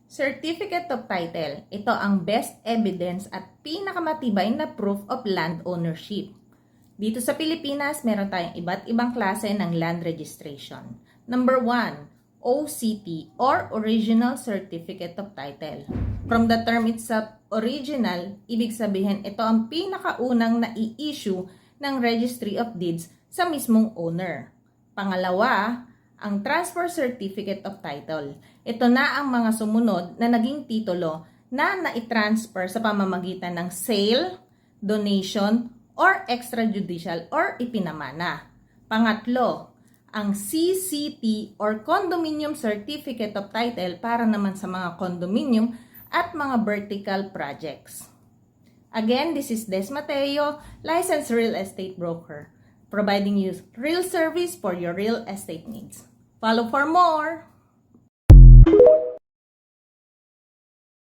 Certificate of Title. Ito ang best evidence at pinakamatibay na proof of land ownership. Dito sa Pilipinas, meron tayong iba't ibang klase ng land registration. Number 1, OCT or Original Certificate of Title. From the term itself, original, ibig sabihin ito ang pinakaunang na-i-issue ng Registry of Deeds sa mismong owner. Pangalawa, ang Transfer Certificate of Title. Ito na ang mga sumunod na naging titulo na nai-transfer sa pamamagitan ng sale, donation, or extrajudicial or ipinamana. Pangatlo, ang CCT or Condominium Certificate of Title para naman sa mga condominium at mga vertical projects. Again, this is Des Mateo, licensed real estate broker, providing you real service for your real estate needs. Follow for more!